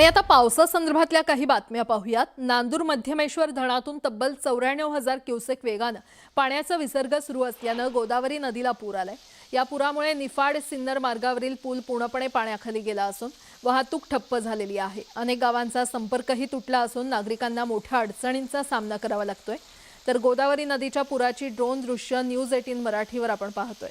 आणि आता पावसासंदर्भातल्या काही बातम्या पाहूयात। नांदूर मध्यमेश्वर धरणातून तब्बल 94,000 क्युसेक वेगाने पाण्याचा विसर्ग सुरू असल्याने गोदावरी नदीला पूर आलाय। या पुरामुळे निफाड सिन्नर मार्गावरील पूल पूर्णपणे पाण्याखाली गेला असून वाहतूक ठप्प झालेली आहे। अनेक गावांचा संपर्कही तुटला असून नागरिकांना मोठ्या अडचणींचा सामना करावा लागतोय। तर गोदावरी नदीच्या पुराची ड्रोन दृश्य न्यूज 18 मराठीवर आपण पाहतोय।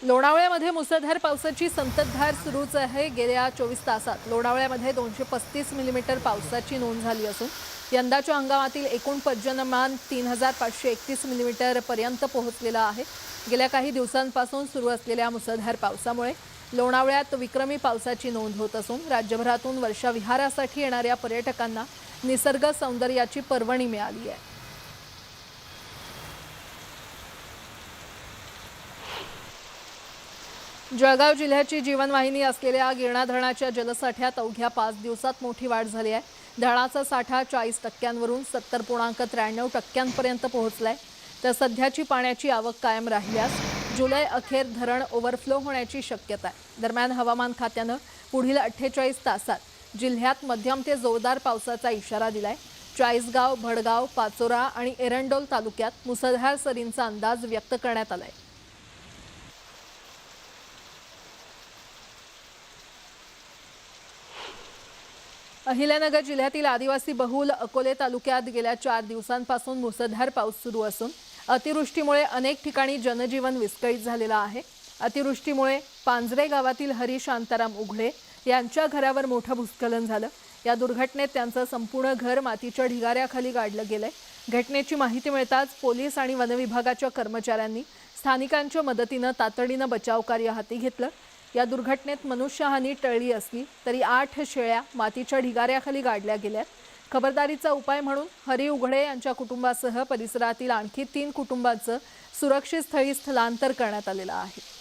लोणावळ्यामध्ये मुसळधार पावसाची संततधार सुरूच आहे। गेल्या 24 तासात लोणावळ्यामध्ये 235 मिलीमीटर पावसाची नोंद झाली असून यंदाच्या हंगामातील एकूण पर्जन्यमान 3531 मिलीमीटर पर्यंत पोहोचलेला आहे। गेल्या काही दिवसांपासून सुरू असलेल्या मुसळधार पावसामुळे लोणावळ्यात विक्रमी पावसाची नोंद होत असून राज्यभरातून वर्षाविहारासाठी येणाऱ्या पर्यटकांना निसर्ग सौंदर्याची पर्वणी मिळाली आहे। जळगाव जिल्ह्याची जीवनवाहिनी असलेल्या गिरणा धरणाच्या जलसाठ्यात अवघ्या 5 दिवसात मोठी वाढ झाली आहे। धरणाचा साठा 40% 70.93% पर्यंत पोहोचलाय। तर सध्याची पाण्याची आवक कायम राहिल्यास जुलै अखेर धरण ओव्हरफ्लो होण्याची शक्यता आहे। दरम्यान हवामान खात्याने पुढील 48 तासात जिल्ह्यात मध्यम ते जोरदार पावसाचा इशारा दिलाय। चाळीसगाव, भडगाव, पाचोरा आणि एरंडोल तालुक्यात मुसळधार सरींचा अंदाज व्यक्त करण्यात आलाय। अहिल्यानगर जिल्ह्यातील आदिवासी बहुल अकोले तालुक्यात गेल्या 4 दिवसांपासून मुसळधार पाऊस सुरू असून अतिवृष्टीमुळे अनेक ठिकाणी जनजीवन विस्कळीत झालेलं आहे। अतिवृष्टीमुळे पांजरे गावातील हरी शांताराम उघडे यांच्या घरावर मोठं भूस्खलन झालं। या दुर्घटनेत त्यांचं संपूर्ण घर मातीच्या ढिगाऱ्याखाली गाडलं गेलंय। घटनेची माहिती मिळताच पोलीस आणि वन विभागाच्या कर्मचाऱ्यांनी स्थानिकांच्या मदतीने तातडीने बचाव कार्य हाती घेतलं। या दुर्घटनेत मनुष्यहानी टळली असली तरी 8 शेळ्या मातीच्या ढिगाऱ्याखाली गाडल्या गेल्यात। खबरदारीचा उपाय म्हणून हरी उघडे यांच्या कुटुंबासह परिसरातील आणखी 3 कुटुंबांचं सुरक्षित स्थळी स्थलांतर करण्यात आलेलं आहे।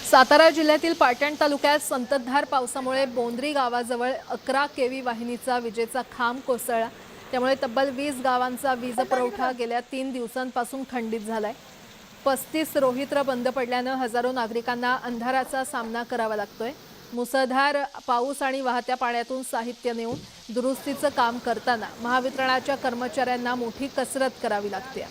सातारा जिल्ह्यातील पाटण तालुक्यात संततधार पावसामुळे बोंद्री गावाजवळ 11 केव्ही वाहिनीचा विजेचा खांब कोसळला। त्यामुळे तब्बल 20 गावांचा वीज पुरवठा गेल्या 3 दिवसांपासून खंडित झालाय। 35 रोहित्र बंद पडल्याने हजारो नागरिकांना अंधाराचा सामना करावा लागतोय। मुसळधार पाऊस आणि वाहत्या पाण्यातून साहित्य नेऊन दुरुस्तीचं काम करताना महावितरणाच्या कर्मचाऱ्यांना मोठी कसरत करावी लागते।